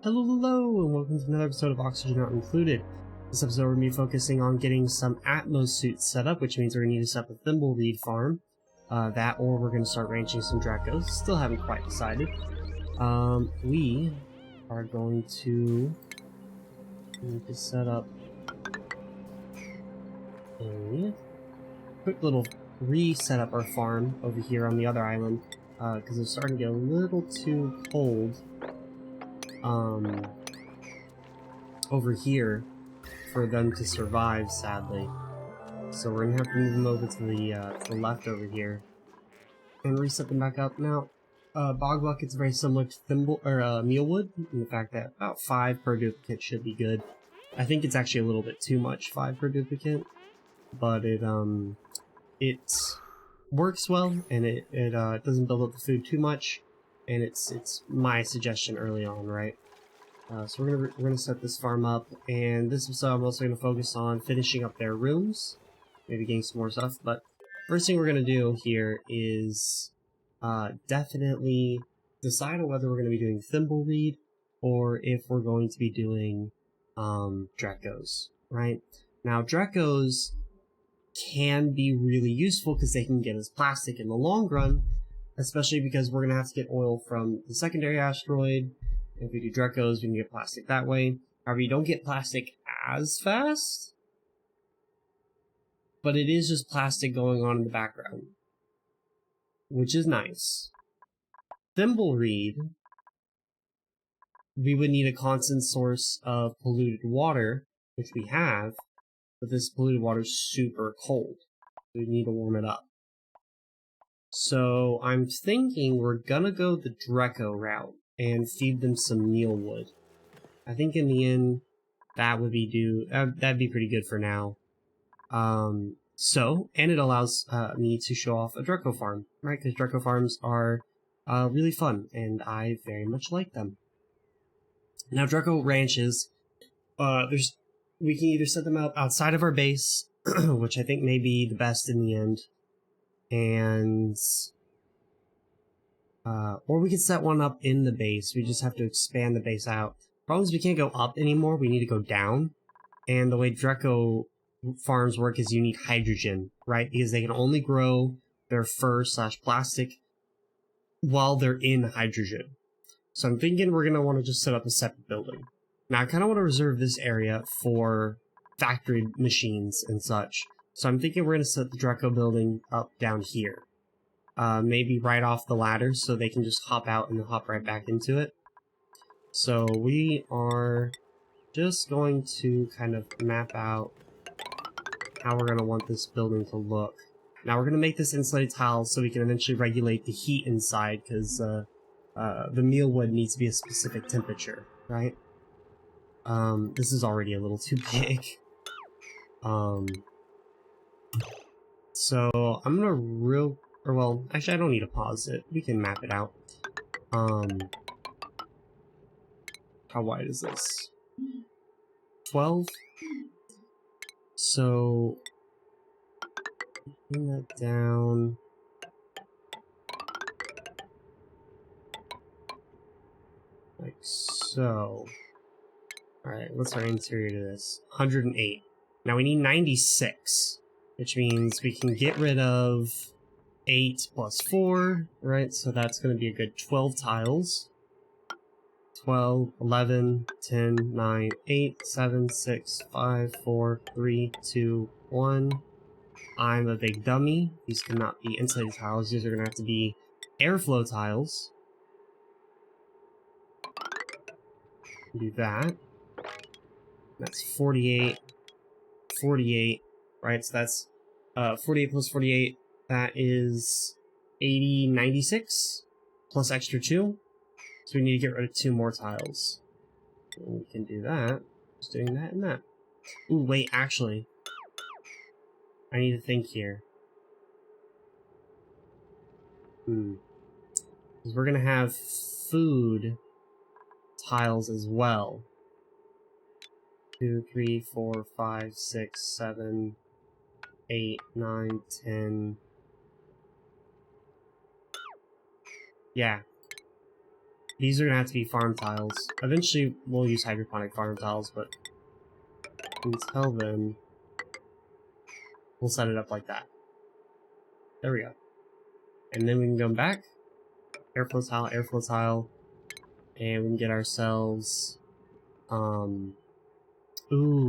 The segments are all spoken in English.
Hello, and welcome to another episode of Oxygen Not Included. This episode we're going to be focusing on getting some Atmosuit set up, which means we're going to need to set up a Thimbleweed farm. That, or we're going to start ranching some Dreckos. Still haven't quite decided. We are going to need to set up a quick little reset up our farm over here on the other island, because it's starting to get a little too cold over here for them to survive, sadly. So we're gonna have to move them over to the left over here and reset them back up. Now, Bog Bucket's very similar to Mealwood, in the fact that about 5 per duplicate should be good. I think it's actually a little bit too much, 5 per duplicate, but it works well, and it doesn't build up the food too much, and it's my suggestion early on, right? So we're gonna set this farm up, and this episode I'm also gonna focus on finishing up their rooms, maybe getting some more stuff. But first thing we're gonna do here is definitely decide on whether we're gonna be doing Thimbleweed or if we're going to be doing Dreckos. Right now, Dreckos can be really useful because they can get us plastic in the long run, especially because we're gonna have to get oil from the secondary asteroid. If we do Dreckos, we can get plastic that way. However, you don't get plastic as fast, but it is just plastic going on in the background, which is nice. Thimbleweed, we would need a constant source of polluted water, which we have, but this polluted water is super cold. We need to warm it up. So I'm thinking we're gonna go the Drecko route and feed them some mealwood. I think in the end that would be that'd be pretty good for now. And it allows me to show off a Drecko farm, right? Because Drecko farms are really fun, and I very much like them. Now, Drecko ranches, we can either set them up outside of our base, which I think may be the best in the end, and or we could set one up in the base. We just have to expand the base out. Problem is we can't go up anymore, we need to go down. And the way Drecko farms work is you need hydrogen, right? Because they can only grow their fur/plastic while they're in hydrogen. So I'm thinking we're going to want to just set up a separate building. Now I kind of want to reserve this area for factory machines and such. So I'm thinking we're going to set the Drecko building up down here. Maybe right off the ladder so they can just hop out and then hop right back into it. So we are just going to kind of map out how we're going to want this building to look. Now we're going to make this insulated tiles so we can eventually regulate the heat inside, because the mealwood needs to be a specific temperature, right? This is already a little too big. So I'm going to well, actually I don't need to pause it. We can map it out. How wide is this? 12? So bring that down. Like so. Alright, what's our interior to this? 108. Now we need 96, which means we can get rid of 8 plus 4, right? So that's going to be a good 12 tiles. 12, 11, 10, 9, 8, 7, 6, 5, 4, 3, 2, 1. I'm a big dummy. These cannot be insulated tiles. These are going to have to be airflow tiles. Do that. That's 48, 48, right? So that's 48 plus 48. That is 80, 96 plus extra 2. So we need to get rid of 2 more tiles. And we can do that. Just doing that and that. Ooh, wait, actually. I need to think here. Because we're going to have food tiles as well. 2, 3, 4, 5, 6, 7, 8, 9, 10. these are gonna have to be farm tiles. Eventually, we'll use hydroponic farm tiles, but until then, we'll set it up like that. There we go. And then we can go back, airflow tile, and we can get ourselves, ooh,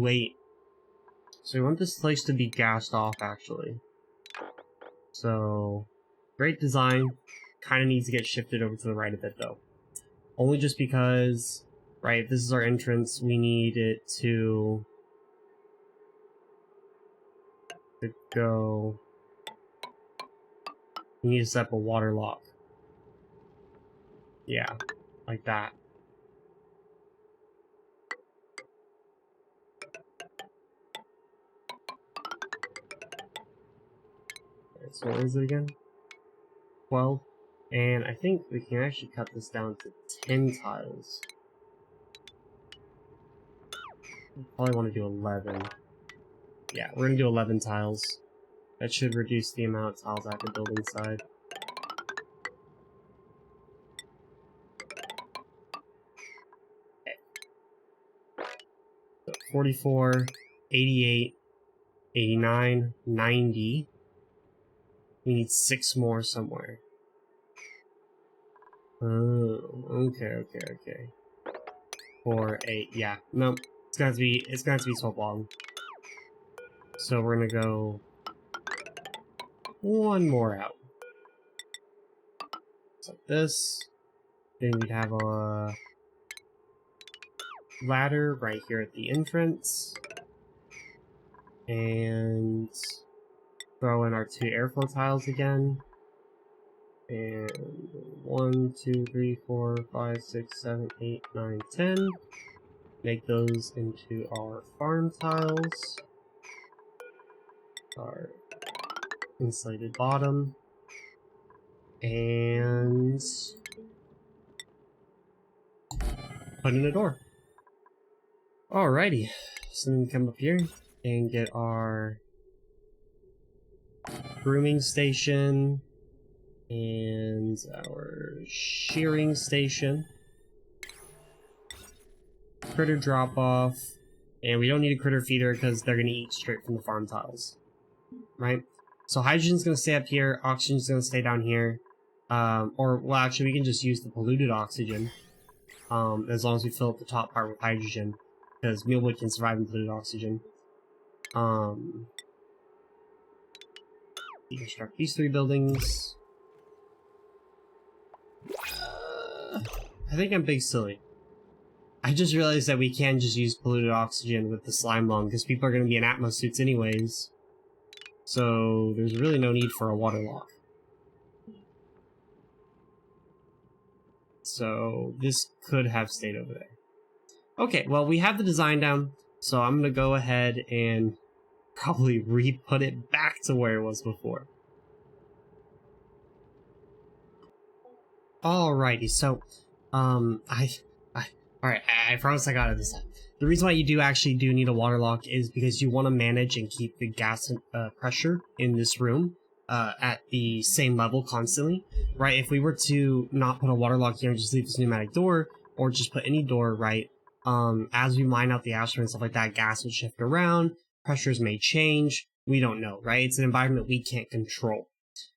wait. So we want this place to be gassed off, actually. So, great design, kind of needs to get shifted over to the right a bit, though. Only just because, right, if this is our entrance, we need it to go... We need to set up a water lock. Yeah, like that. Okay, so what is it again? 12. And I think we can actually cut this down to 10 tiles. We probably want to do 11. Yeah, we're going to do 11 tiles. That should reduce the amount of tiles I have to build inside. Okay. So 44, 88, 89, 90. We need 6 more somewhere. Oh, okay. 4, 8, yeah. Nope. It's gonna have to be 12 long. So we're gonna go one more out. Just like this. Then we'd have a ladder right here at the entrance. And throw in our 2 airflow tiles again. And 1, 2, 3, 4, 5, 6, 7, 8, 9, 10. Make those into our farm tiles. Our insulated bottom. And put in a door. Alrighty. So then we come up here and get our grooming station and our shearing station. Critter drop off. And we don't need a critter feeder because they're going to eat straight from the farm tiles. Right? So hydrogen's going to stay up here, oxygen's going to stay down here. Or, well, actually, we can just use the polluted oxygen. As long as we fill up the top part with hydrogen. Because mealwood can survive in polluted oxygen. Deconstruct these 3 buildings. I think I'm big silly. I just realized that we can just use polluted oxygen with the slime lung, because people are going to be in Atmosuits anyways. So, there's really no need for a water lock. So, this could have stayed over there. Okay, well, we have the design down, so I'm going to go ahead and probably re-put it back to where it was before. Alrighty, so, alright, I promise I got it this time. The reason why you do need a water lock is because you want to manage and keep the gas pressure in this room at the same level constantly, right? If we were to not put a water lock here and just leave this pneumatic door, or just put any door, right, as we mine out the asteroid and stuff like that, gas will shift around, pressures may change, we don't know, right? It's an environment we can't control.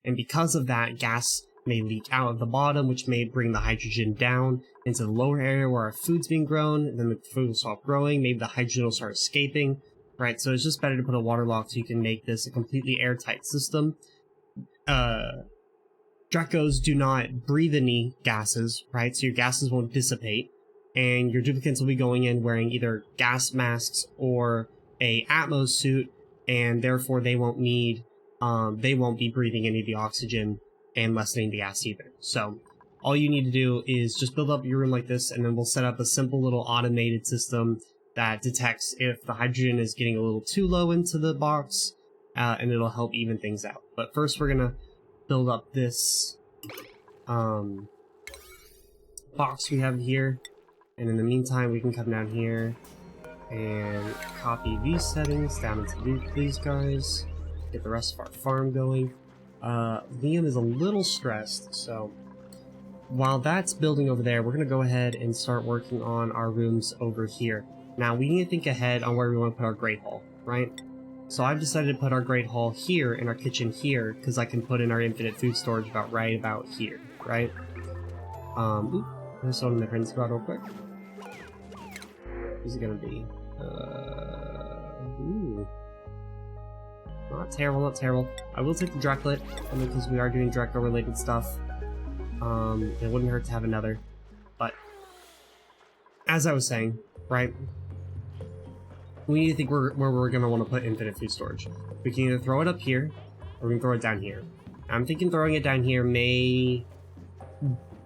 And because of that, gas may leak out of the bottom, which may bring the hydrogen down into the lower area where our food's being grown, and then the food will stop growing, maybe the hydrogen will start escaping, right? So it's just better to put a water lock so you can make this a completely airtight system. Dreckos do not breathe any gases, right? So your gases won't dissipate, and your duplicates will be going in wearing either gas masks or a Atmo suit, and therefore they won't be breathing any of the oxygen and lessening the gas either. So all you need to do is just build up your room like this, and then we'll set up a simple little automated system that detects if the hydrogen is getting a little too low into the box, and it'll help even things out. But first we're gonna build up this box we have here, and in the meantime we can come down here and copy these settings down into these guys, get the rest of our farm going. Liam is a little stressed, so while that's building over there, we're going to go ahead and start working on our rooms over here. Now, we need to think ahead on where we want to put our Great Hall, right? So I've decided to put our Great Hall here and our kitchen here, because I can put in our infinite food storage right about here, right? Let's open the print spot real quick. Who's it going to be? Ooh. Not terrible, not terrible. I will take the Drecklet, because we are doing Drecko-related stuff. It wouldn't hurt to have another. But, as I was saying, right? We need to think where we're going to want to put infinite food storage. We can either throw it up here, or we can throw it down here. I'm thinking throwing it down here may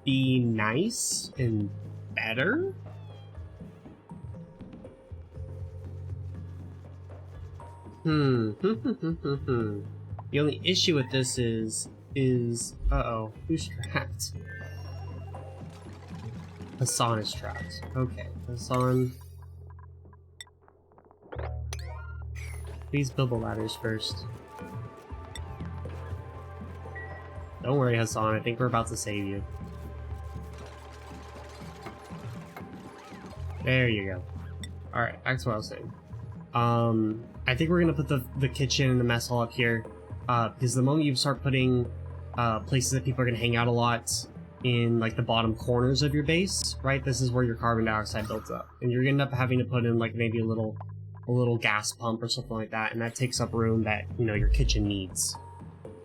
be nice and better? The only issue with this is uh-oh, who's trapped? Hassan is trapped. Okay, Hassan. Please build the ladders first. Don't worry, Hassan, I think we're about to save you. There you go. Alright, back to what I was saying. I think we're gonna put the kitchen and the mess hall up here, because the moment you start putting places that people are gonna hang out a lot in like the bottom corners of your base, right? This is where your carbon dioxide builds up, and you're gonna end up having to put in like maybe a little gas pump or something like that, and that takes up room that, you know, your kitchen needs.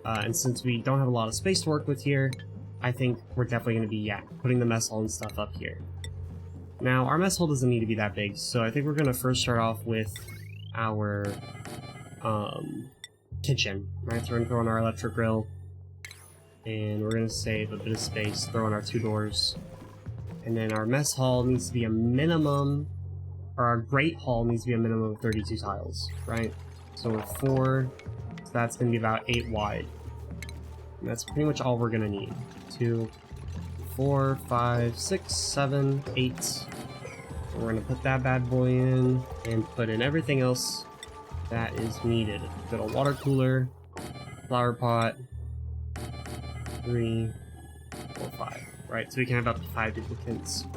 And since we don't have a lot of space to work with here, I think we're definitely gonna be putting the mess hall and stuff up here. Now our mess hall doesn't need to be that big, so I think we're gonna first start off with our kitchen, right? So we're gonna throw in our electric grill, and we're gonna save a bit of space, throw in our 2 doors, and then our mess hall needs to be a minimum, or our great hall needs to be a minimum of 32 tiles, right? So with 4, so that's gonna be about 8 wide, and that's pretty much all we're gonna need. 2, 4, 5, 6, 7, 8. We're gonna put that bad boy in, and put in everything else that is needed. Got a water cooler, flower pot, 3, 4, 5. Right, so we can have up to 5 duplicates.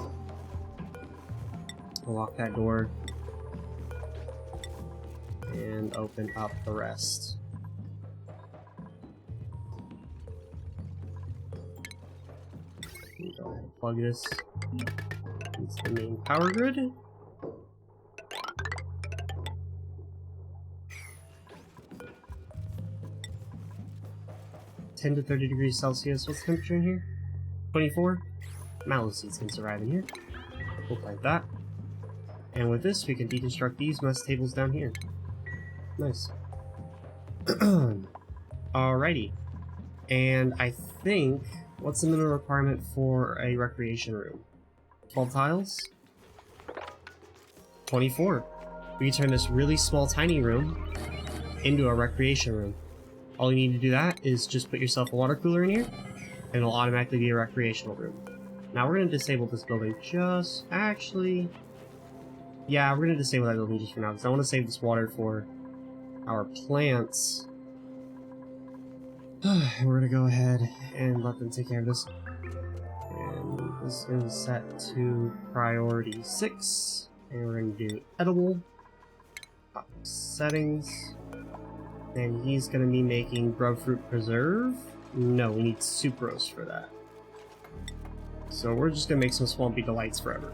We'll lock that door, and open up the rest. Go ahead and plug this into the main power grid. (10 to 30 degrees Celsius). What's the temperature in here? 24? Mallow seeds can survive in here. We'll plant that. And with this, we can deconstruct these mess tables down here. Nice. Alrighty. And I think... what's the minimum requirement for a recreation room? 12 tiles? 24. We can turn this really small, tiny room into a recreation room. All you need to do that is just put yourself a water cooler in here, and it'll automatically be a recreational room. Now we're going to disable this building just... actually... yeah, we're going to disable that building just for now, because I want to save this water for our plants. We're going to go ahead and let them take care of this. And this is going to be set to priority 6. And we're going to do edible. Settings. And he's going to be making grub fruit preserve. No, we need sucrose for that. So we're just going to make some Swampy Delights forever.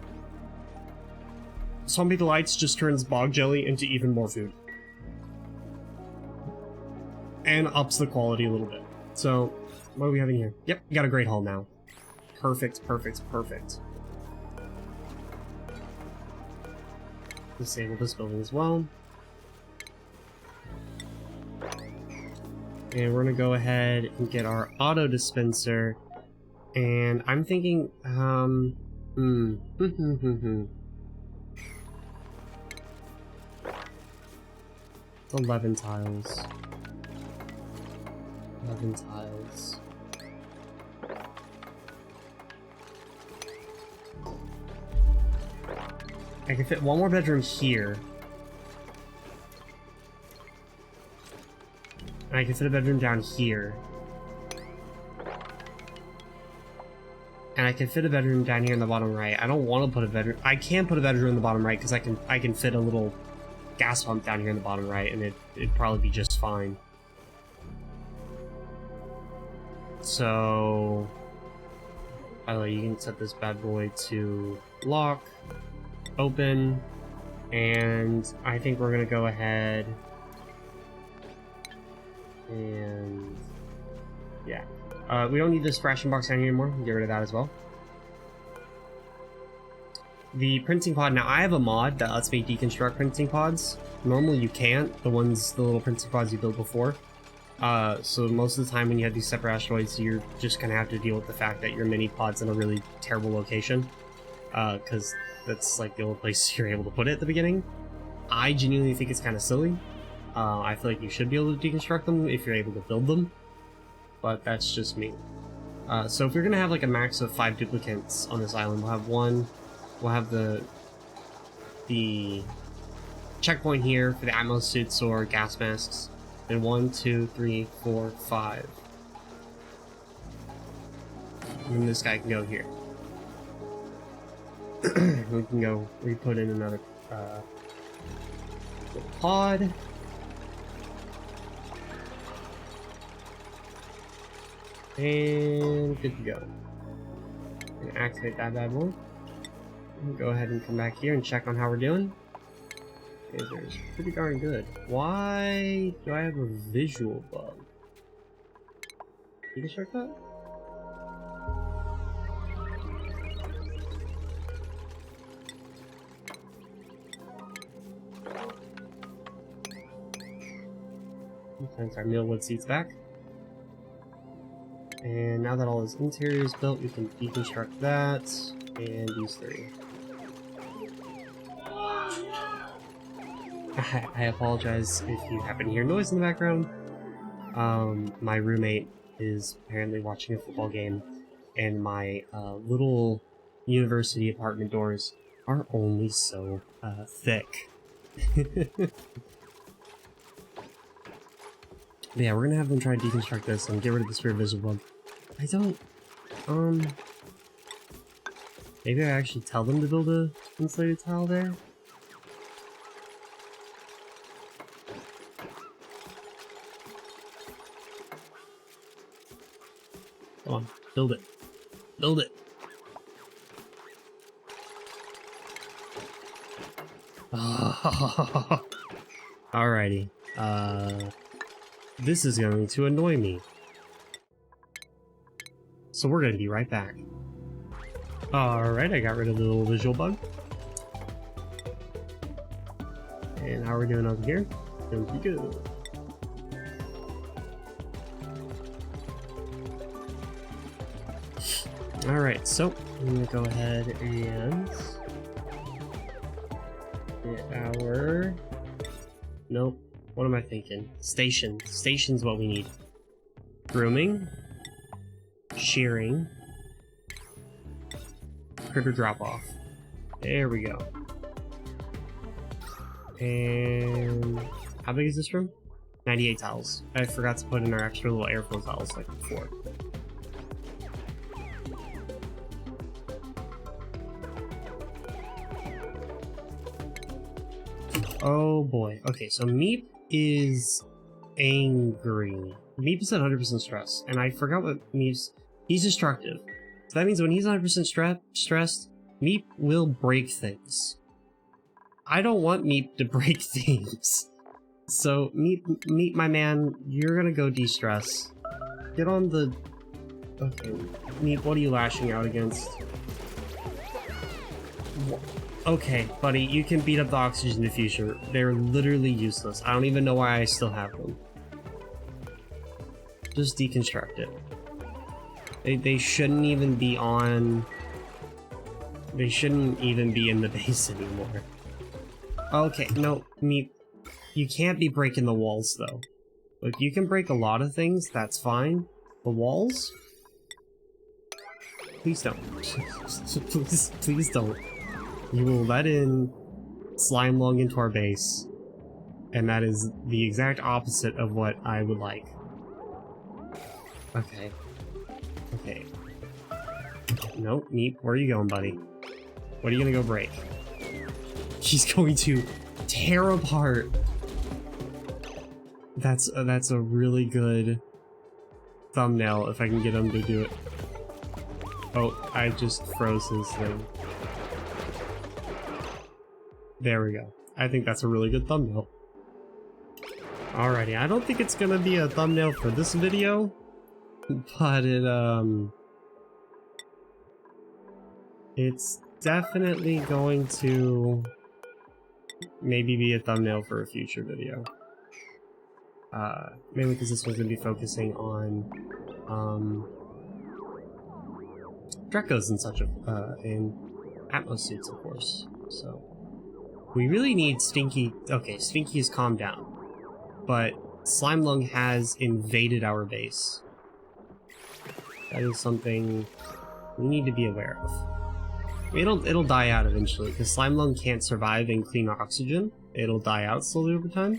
Swampy Delights just turns bog jelly into even more food. And ups the quality a little bit. So, what are we having here? Yep, we got a great hall now. Perfect, perfect, perfect. Disable this building as well. And we're gonna go ahead and get our auto dispenser. And I'm thinking, 11 tiles. 11 tiles. I can fit one more bedroom here. And I can fit a bedroom down here. And I can fit a bedroom down here in the bottom right. I don't want to put a bedroom. I can put a bedroom in the bottom right because I can fit a little gas pump down here in the bottom right, and it'd probably be just fine. So, by the way, you can set this bad boy to lock, open, and I think we're gonna go ahead and yeah. We don't need this ration box down here anymore. Get rid of that as well. The printing pod. Now, I have a mod that lets me deconstruct printing pods. Normally, you can't. The little printing pods you built before. So most of the time when you have these separate asteroids, you're just gonna have to deal with the fact that your mini pod's in a really terrible location. Because that's like the only place you're able to put it at the beginning. I genuinely think it's kind of silly. I feel like you should be able to deconstruct them if you're able to build them. But that's just me. So if we're gonna have like a max of 5 duplicates on this island, we'll have one. We'll have the checkpoint here for the Atmo suits or gas masks. And 1, 2, 3, 4, 5. And this guy can go here. We can go re-put in another pod. And good to go. And activate that bad boy. Go ahead and come back here and check on how we're doing. It's pretty darn good. Why do I have a visual bug? You can check that? Sometimes our millwood seats back. And now that all this interior is built, we can deconstruct that and these 3. I apologize if you happen to hear noise in the background. My roommate is apparently watching a football game, and my little university apartment doors are only so thick. Yeah, we're gonna have them try to deconstruct this and get rid of this weird visual bug. I don't, maybe I actually tell them to build a insulated tile there? Come on, build it. Build it! Alrighty. This is going to annoy me. So we're going to be right back. Alright, I got rid of the little visual bug. And how are we doing over here? Doing pretty good. Alright, so I'm going to go ahead and get our... Nope. What am I thinking? Station. Station's what we need. Grooming. Shearing. Critter drop-off. There we go. And... how big is this room? 98 tiles. I forgot to put in our extra little airflow tiles like before. Oh boy. Okay, so Meep is angry. Meep is at 100% stress, and I forgot what Meep's... He's destructive. So that means when he's 100% stressed, Meep will break things. I don't want Meep to break things. So, Meep, my man, you're gonna go de-stress. Get on the... Okay, Meep, what are you lashing out against? Okay, buddy, you can beat up the oxygen diffuser. They're literally useless. I don't even know why I still have them. Just deconstruct it. They shouldn't even be on... They shouldn't even be in the base anymore. Okay, no, Meep. You can't be breaking the walls, though. Look, you can break a lot of things, that's fine. The walls? Please don't. Please don't. You will let in slime lung into our base, and that is the exact opposite of what I would like. Okay. Okay. Nope, Meep, where are you going, buddy? What are you gonna go break? He's going to tear apart. That's a really good thumbnail if I can get him to do it. Oh, I just froze his thing. There we go. I think that's a really good thumbnail. Alrighty, I don't think it's gonna be a thumbnail for this video, but it's definitely going to maybe be a thumbnail for a future video. Mainly because this one's gonna be focusing on Dreckos and such, and Atmosuits, of course. So we really need Stinky. Okay, Stinky has calmed down, but Slime Lung has invaded our base. That is something we need to be aware of. It'll die out eventually, because Slime Lung can't survive in clean oxygen. It'll die out slowly over time.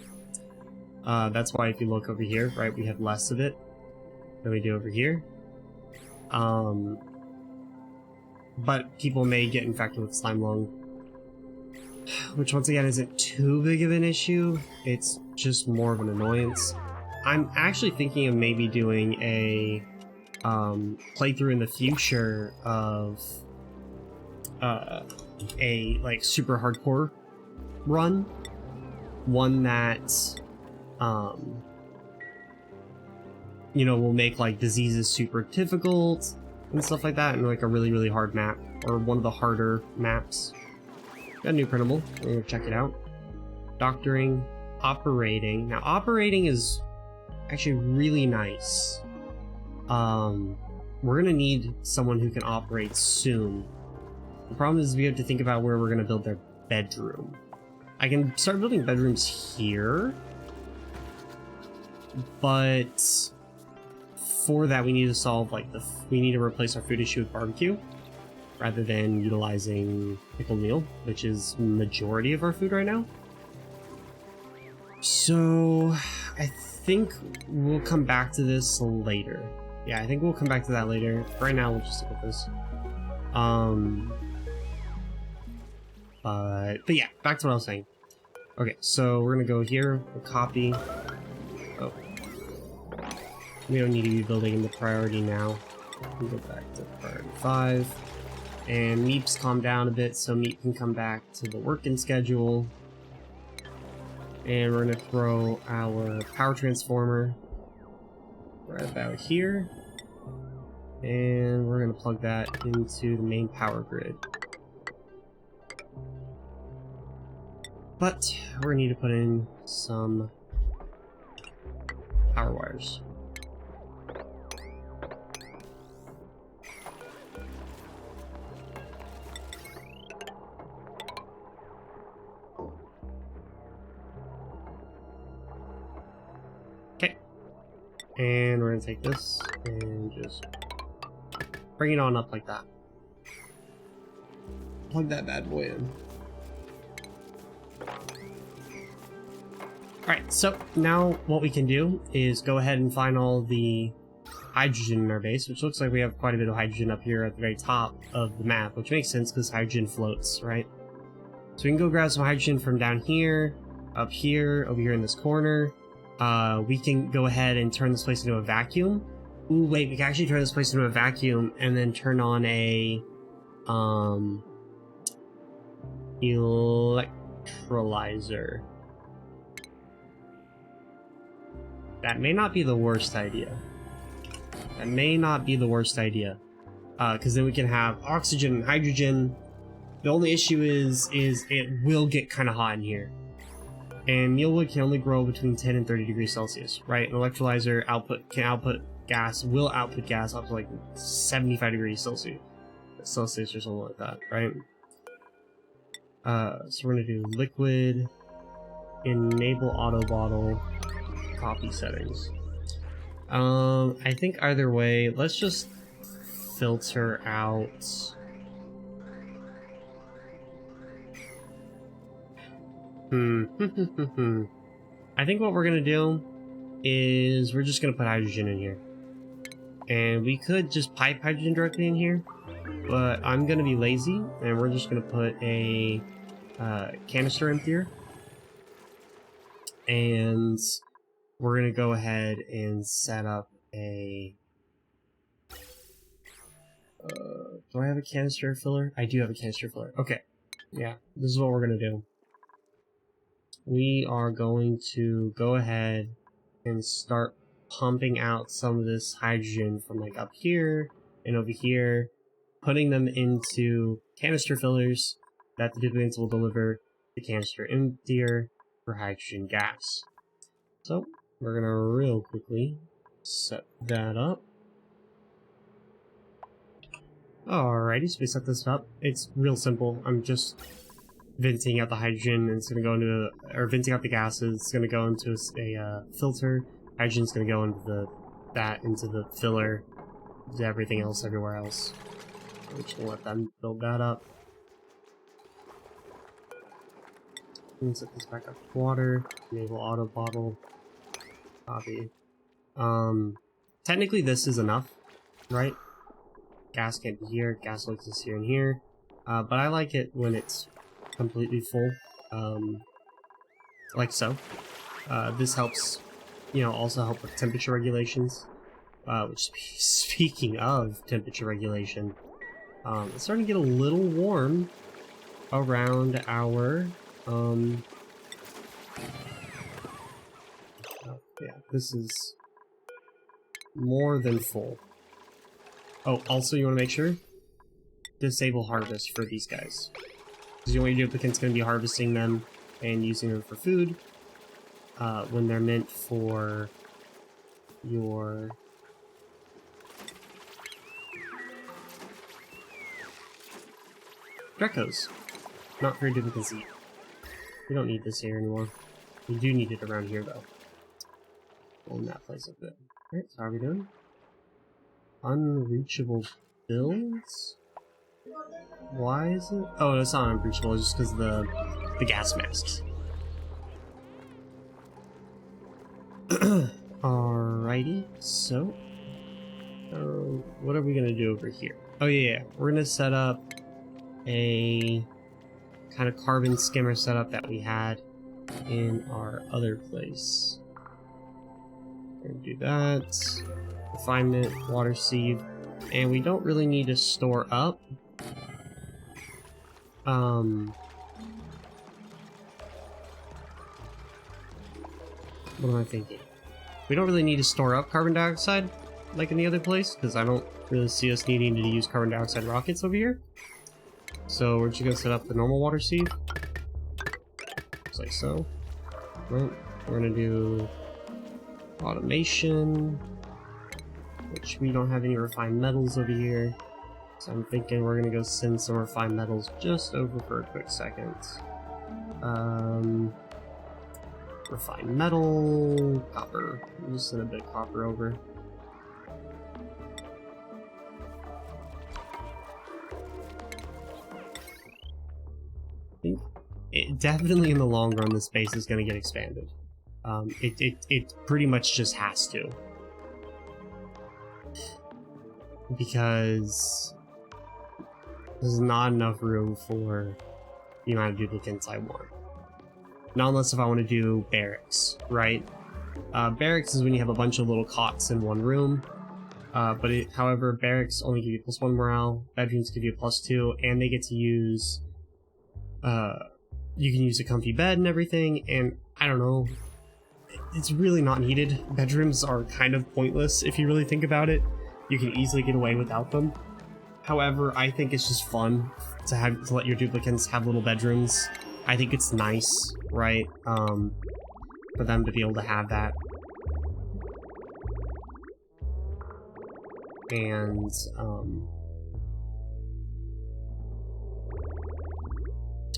That's why if you look over here, right, we have less of it than we do over here. But people may get infected with Slime Lung, which once again isn't too big of an issue. It's just more of an annoyance. I'm actually thinking of maybe doing a playthrough in the future of a like super hardcore run, one that you know, will make like diseases super difficult and stuff like that, and like a really hard map, or one of the harder maps. Got a new printable. We're gonna check it out. Doctoring, operating. Now operating is actually really nice. We're gonna need someone who can operate soon. The problem is we have to think about where we're gonna build their bedroom. I can start building bedrooms here, but for that we need to solve like we need to replace our food issue with barbecue rather than utilizing pickled meal, which is majority of our food right now. So I think we'll come back to this later. Yeah, I think we'll come back to that later. Right now we'll just stick with this. But yeah, back to what I was saying. Okay, so we're gonna go here, we'll copy. Oh, we don't need to be building in the priority now. We'll go back to priority 5. And Meep's calmed down a bit, so Meep can come back to the working schedule. And we're gonna throw our power transformer right about here. And we're gonna plug that into the main power grid. But we're gonna need to put in some power wires. Okay. And we're gonna take this and just bring it on up like that. Plug that bad boy in. Alright, so now what we can do is go ahead and find all the hydrogen in our base, which looks like we have quite a bit of hydrogen up here at the very top of the map, which makes sense because hydrogen floats, right? So we can go grab some hydrogen from down here, up here, over here in this corner. We can go ahead and turn this place into a vacuum. Ooh, wait, we can actually turn this place into a vacuum and then turn on a electrolyzer. That may not be the worst idea. That may not be the worst idea. Because then we can have oxygen and hydrogen. The only issue is it will get kind of hot in here. And mealwood can only grow between 10 and 30 degrees Celsius, right? An electrolyzer will output gas up to like 75 degrees Celsius or something like that, right? So we're gonna do liquid, enable auto bottle, copy settings. I think either way, let's just filter out. I think what we're gonna do is we're just gonna put hydrogen in here. And we could just pipe hydrogen directly in here, but I'm gonna be lazy, and we're just gonna put a canister in here, and we're gonna go ahead and set up a... do I have a canister filler? I do have a canister filler. Okay, yeah, this is what we're gonna do. We are going to go ahead and start pumping out some of this hydrogen from like up here and over here, putting them into canister fillers that the duplicates will deliver the canister emptier for hydrogen gas. So we're gonna real quickly set that up. Alrighty, so we set this up. It's real simple. I'm just venting out the hydrogen, and it's going to go into, or venting out the gases. It's going to go into a filter. Hydrogen's going to go into into the filler, to everything else everywhere else. We're just going to let them build that up. And set this back up with water. Enable auto bottle. Copy. Technically this is enough, right? Gas can't be here. Gas leaks is here and here. But I like it when it's completely full, like so. This helps, you know, also help with temperature regulations, which, speaking of temperature regulation, it's starting to get a little warm around our, yeah, this is more than full. Oh, also you want to make sure, disable harvest for these guys. Because the only duplicant's going to be harvesting them and using them for food when they're meant for your Dreckos, not for your duplicates to eat. We don't need this here anymore. We do need it around here though. Hold that place up there. Alright, so how are we doing? Unreachable builds? Why is it? Oh, it's not unbreachable, it's just because of the gas masks. Alrighty, so what are we gonna do over here? Oh yeah, we're gonna set up a kind of carbon skimmer setup that we had in our other place. We're gonna do that. Refinement, water sieve, and we don't really need to store up. What am I thinking? We don't really need to store up carbon dioxide like in the other place, because I don't really see us needing to use carbon dioxide rockets over here. So we're just gonna set up the normal water sieve, just like so. Right. We're gonna do automation, which we don't have any refined metals over here. So I'm thinking we're gonna go send some refined metals just over for a quick second. Refined metal, copper. We'll just send a bit of copper over. I think definitely in the long run, this base is gonna get expanded. It pretty much just has to. Because there's not enough room for the amount of duplicates I want. Not unless if I want to do barracks, right? Barracks is when you have a bunch of little cots in one room. However, barracks only give you +1 morale, bedrooms give you +2, and they get to use, you can use a comfy bed and everything, and I don't know, it's really not needed. Bedrooms are kind of pointless if you really think about it. You can easily get away without them. However, I think it's just fun to let your duplicates have little bedrooms. I think it's nice, right? For them to be able to have that. And,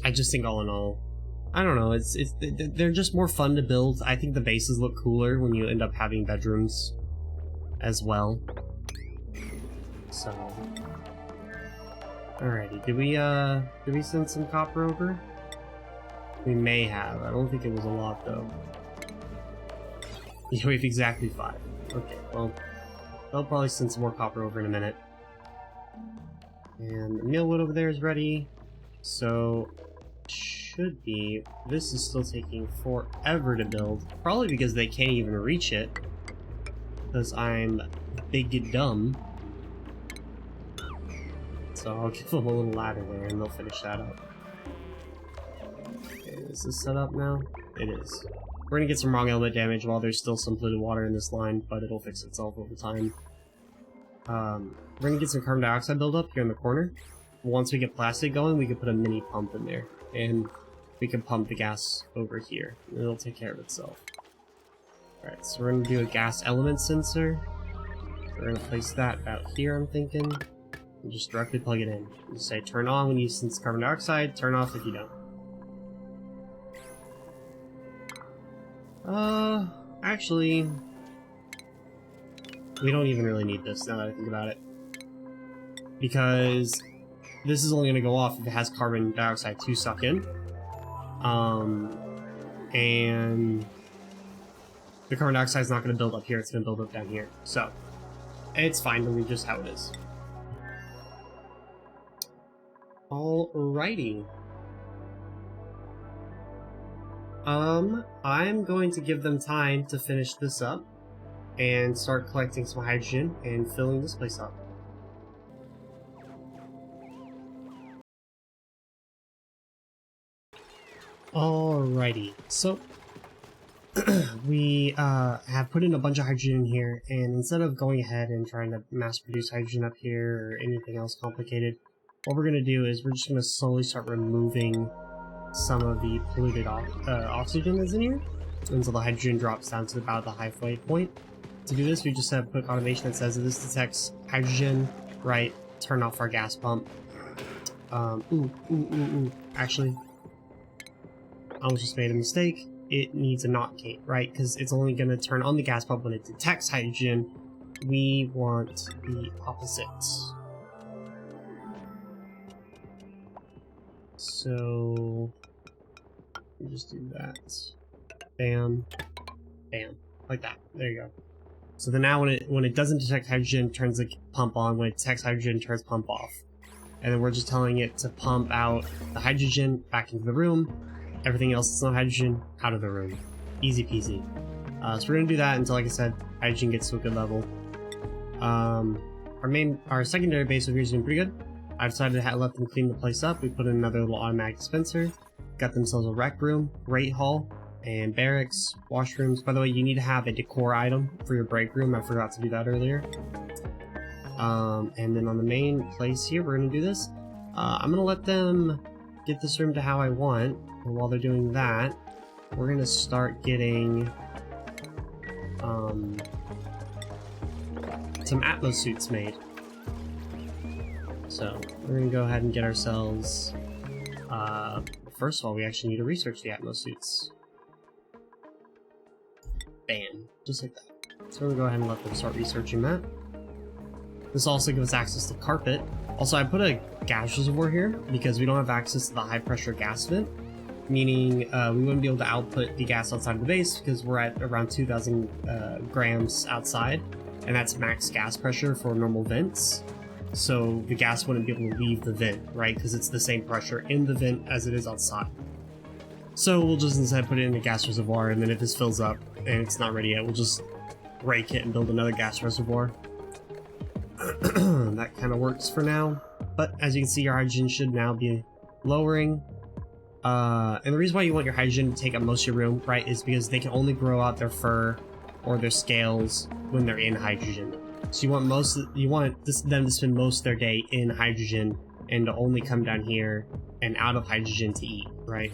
I just think all in all, I don't know, they're just more fun to build. I think the bases look cooler when you end up having bedrooms as well. So, alrighty, did we send some copper over? We may have. I don't think it was a lot though. Yeah, we have exactly 5. Okay, well, I'll probably send some more copper over in a minute. And the millwood over there is ready. So, should be. This is still taking forever to build. Probably because they can't even reach it. Because I'm big dumb. So I'll give them a little ladder there and they'll finish that up. Okay, is this set up now? It is. We're gonna get some wrong element damage while there's still some polluted water in this line, but it'll fix itself over time. We're gonna get some carbon dioxide buildup here in the corner. Once we get plastic going, we can put a mini pump in there, and we can pump the gas over here, and it'll take care of itself. Alright, so we're gonna do a gas element sensor. We're gonna place that about here, I'm thinking. And just directly plug it in. Just say turn on when you sense carbon dioxide, turn off if you don't. Actually, we don't even really need this now that I think about it. Because this is only going to go off if it has carbon dioxide to suck in. And the carbon dioxide is not going to build up here, it's going to build up down here. So, it's fine to leave just how it is. Alrighty. I'm going to give them time to finish this up and start collecting some hydrogen and filling this place up. Alrighty, so we have put in a bunch of hydrogen in here, and instead of going ahead and trying to mass produce hydrogen up here or anything else complicated, what we're going to do is we're just going to slowly start removing some of the polluted oxygen that's in here until the hydrogen drops down to about the halfway point. To do this, we just have quick automation that says if this detects hydrogen, right, turn off our gas pump. Actually, I almost just made a mistake. It needs a NOT gate, right? Because it's only going to turn on the gas pump when it detects hydrogen. We want the opposite. So, we just do that. Bam, bam, like that. There you go. So then now when it doesn't detect hydrogen, it turns the pump on. When it detects hydrogen, it turns pump off. And then we're just telling it to pump out the hydrogen back into the room. Everything else that's not hydrogen, out of the room. Easy peasy. So we're gonna do that until, like I said, hydrogen gets to a good level. Our secondary base over here is doing pretty good. I've decided to let them clean the place up. We put in another little automatic dispenser. Got themselves a rec room, great hall, and barracks, washrooms. By the way, you need to have a decor item for your break room. I forgot to do that earlier. And then on the main place here, we're gonna do this. I'm gonna let them get this room to how I want. And while they're doing that, we're gonna start getting some Atmosuits made. So we're gonna go ahead and get ourselves. First of all, we actually need to research the Atmosuits. Bam, just like that. So we're gonna go ahead and let them start researching that. This also gives us access to carpet. Also, I put a gas reservoir here because we don't have access to the high pressure gas vent, meaning we wouldn't be able to output the gas outside of the base because we're at around 2,000 grams outside, and that's max gas pressure for normal vents. So the gas wouldn't be able to leave the vent, right? Because it's the same pressure in the vent as it is outside. So we'll just instead put it in a gas reservoir, and then if this fills up and it's not ready yet, we'll just rake it and build another gas reservoir. That kind of works for now. But as you can see, your hydrogen should now be lowering. And the reason why you want your hydrogen to take up most of your room, right, is because they can only grow out their fur or their scales when they're in hydrogen. So you want them to spend most of their day in hydrogen and to only come down here and out of hydrogen to eat, right?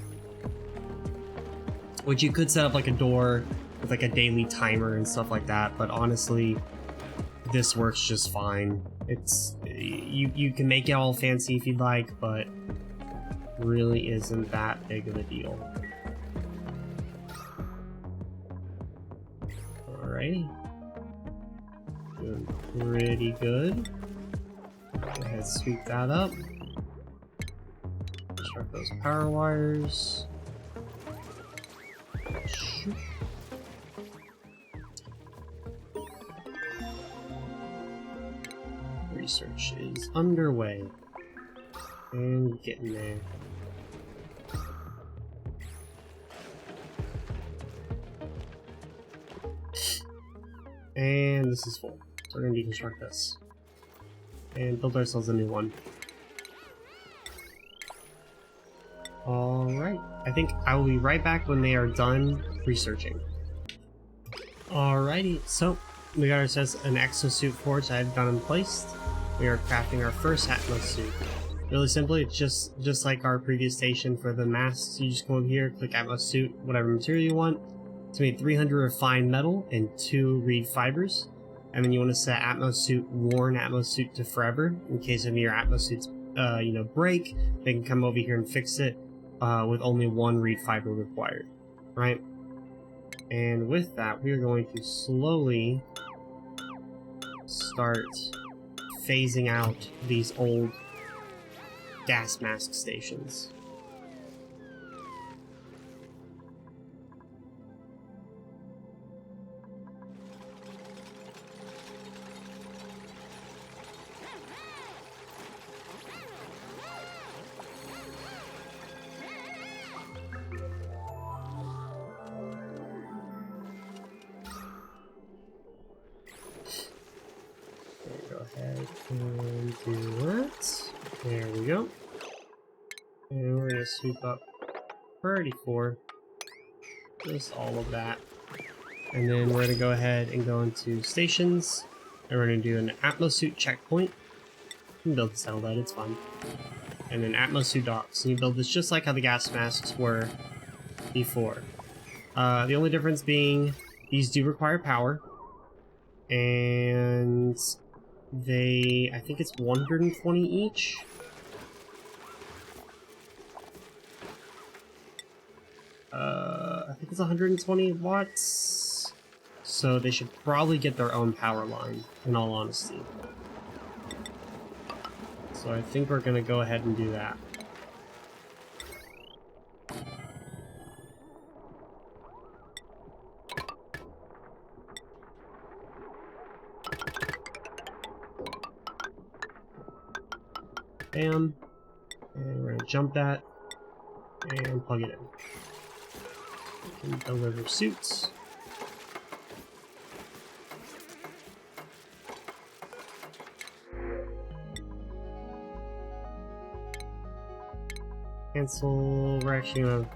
Which you could set up like a door with like a daily timer and stuff like that, but honestly, this works just fine. It's you can make it all fancy if you'd like, but really isn't that big of a deal. Alrighty. Doing pretty good. Go ahead, sweep that up. Start those power wires. Shoot. Research is underway. And get in there. And this is full. So we're going to deconstruct this. And build ourselves a new one. Alright. I think I will be right back when they are done researching. Alrighty, so we got ourselves an exosuit forge I have done and placed. We are crafting our first Atmosuit. Really simply, it's just like our previous station for the masks. You just go over here, click Atmosuit, whatever material you want. It's made 300 refined metal and 2 reed fibers. And then you want to set Atmosuit worn Atmosuit to forever. In case of your Atmosuits, break, they can come over here and fix it with only 1 reed fiber required, right? And with that, we are going to slowly start phasing out these old gas mask stations. Go ahead and do that. There we go. And we're gonna sweep up 34. Just all of that. And then we're gonna go ahead and go into stations. And we're gonna do an Atmosuit Checkpoint. You can build this out, it's fun. And then Atmosuit Docks. And you build this just like how the gas masks were before. The only difference being these do require power. And I think it's 120 each. I think it's 120 watts. So they should probably get their own power line, in all honesty. So I think we're gonna go ahead and do that. Bam. And we're gonna jump that and plug it in. We can deliver suits. Cancel. We're actually gonna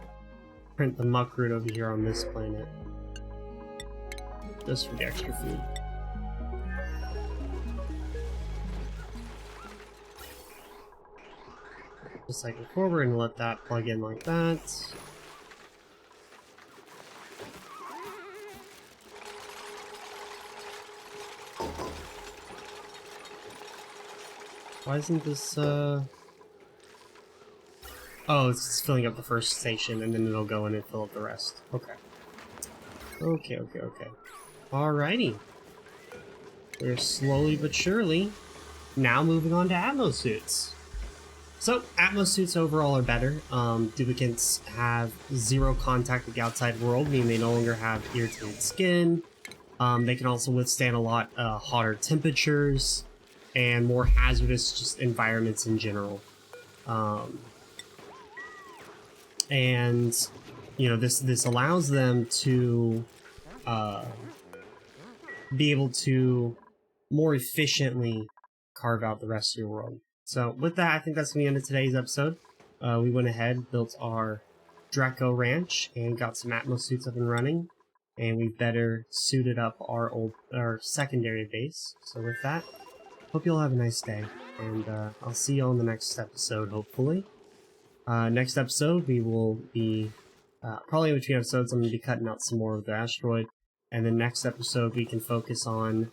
print the muck root over here on this planet. Just for the extra food. Just like before, we're going to let that plug in like that. Why isn't this, Oh, it's just filling up the first station, and then it'll go in and fill up the rest. Okay. Okay. Alrighty. We're slowly but surely now moving on to Atmosuits. So, Atmosuits overall are better. Duplicates have 0 contact with the outside world, meaning they no longer have irritated skin. They can also withstand a lot hotter temperatures and more hazardous just environments in general. And this allows them to be able to more efficiently carve out the rest of your world. So with that, I think that's the end of today's episode. We went ahead, built our Drecko ranch, and got some Atmosuits up and running. And we've better suited up our secondary base. So with that, hope you all have a nice day. And I'll see you all in the next episode, hopefully. Next episode, we will be, probably in between episodes, I'm going to be cutting out some more of the asteroid. And then next episode, we can focus on,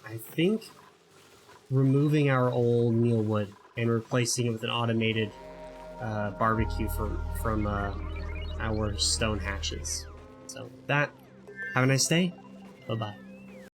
I think, removing our old mealwood and replacing it with an automated barbecue from our stone hatches. So with that, have a nice day. Bye-bye.